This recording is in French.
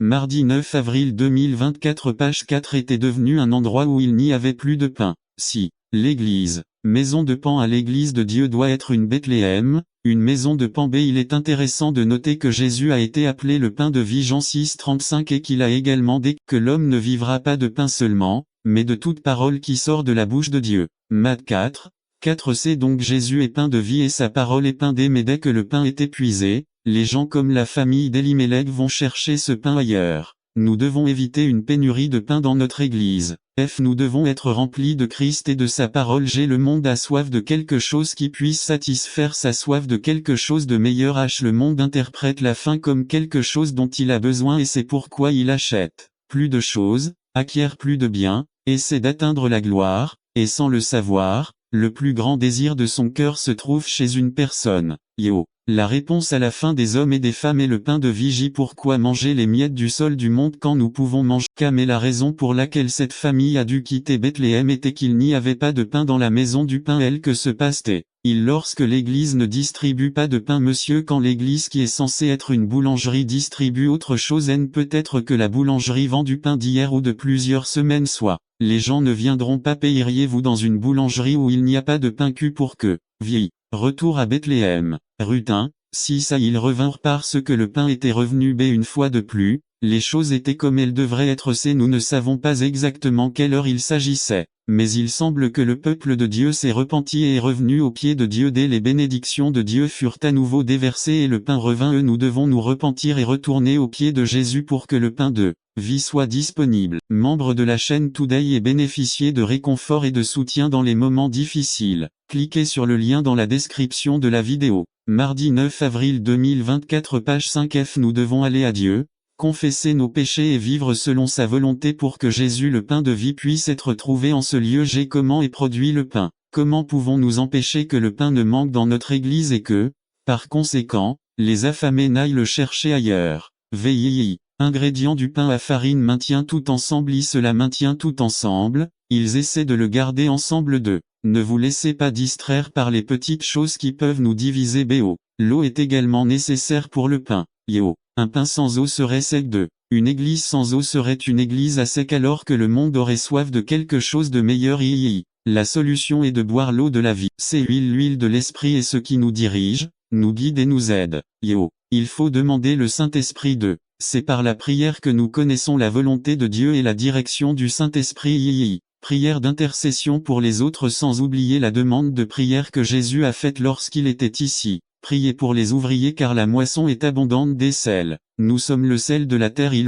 Mardi 9 avril 2024 page 4 était devenu un endroit où il n'y avait plus de pain. Si l'église, maison de pain à l'église de Dieu doit être une Bethléem, une maison de pain B, il est intéressant de noter que Jésus a été appelé le pain de vie Jean 6,35 et qu'il a également dit que l'homme ne vivra pas de pain seulement, mais de toute parole qui sort de la bouche de Dieu. Matthieu 4, c'est donc Jésus est pain de vie et sa parole est pain D, mais dès que le pain est épuisé, les gens comme la famille d'Elimelech vont chercher ce pain ailleurs. Nous devons éviter une pénurie de pain dans notre église. Nous devons être remplis de Christ et de sa parole. Le monde a soif de quelque chose qui puisse satisfaire sa soif de quelque chose de meilleur. Le monde interprète la faim comme quelque chose dont il a besoin et c'est pourquoi il achète plus de choses, acquiert plus de biens, essaie d'atteindre la gloire, et sans le savoir, le plus grand désir de son cœur se trouve chez une personne. La réponse à la faim des hommes et des femmes est le pain de vie. Pourquoi manger les miettes du sol du monde quand nous pouvons manger? Mais la raison pour laquelle cette famille a dû quitter Bethléem était qu'il n'y avait pas de pain dans la maison du pain. Que se passe-t-il lorsque l'église ne distribue pas de pain? Monsieur, quand l'église qui est censée être une boulangerie distribue autre chose, peut-être que la boulangerie vend du pain d'hier ou de plusieurs semaines, soit les gens ne viendront pas. Payeriez-vous dans une boulangerie où il n'y a pas de pain cul pour que vieille? Retour à Bethléem. Rutin, 6 ils revinrent parce que le pain était revenu. Une fois de plus, les choses étaient comme elles devraient être. Nous ne savons pas exactement quelle heure il s'agissait, mais il semble que le peuple de Dieu s'est repenti et est revenu aux pieds de Dieu dès les bénédictions de Dieu furent à nouveau déversées et le pain revint. Nous devons nous repentir et retourner aux pieds de Jésus pour que le pain de vie soit disponible. Membre de la chaîne Today et bénéficier de réconfort et de soutien dans les moments difficiles. Cliquez sur le lien dans la description de la vidéo. Mardi 9 avril 2024 page 5 nous devons aller à Dieu, confesser nos péchés et vivre selon sa volonté pour que Jésus le pain de vie puisse être trouvé en ce lieu. Comment est produit le pain? Comment pouvons-nous empêcher que le pain ne manque dans notre église et que, par conséquent, les affamés n'aillent le chercher ailleurs? Ingrédients du pain à farine maintient tout ensemble. Cela maintient tout ensemble, ils essaient de le garder ensemble. Ne vous laissez pas distraire par les petites choses qui peuvent nous diviser. L'eau est également nécessaire pour le pain. Un pain sans eau serait sec. Une église sans eau serait une église à sec alors que le monde aurait soif de quelque chose de meilleur. La solution est de boire l'eau de la vie. C'est l'huile de l'esprit est ce qui nous dirige, nous guide et nous aide. Il faut demander le Saint-Esprit. C'est par la prière que nous connaissons la volonté de Dieu et la direction du Saint-Esprit. Prière d'intercession pour les autres sans oublier la demande de prière que Jésus a faite lorsqu'il était ici. Priez pour les ouvriers car la moisson est abondante des sels. Nous sommes le sel de la terre.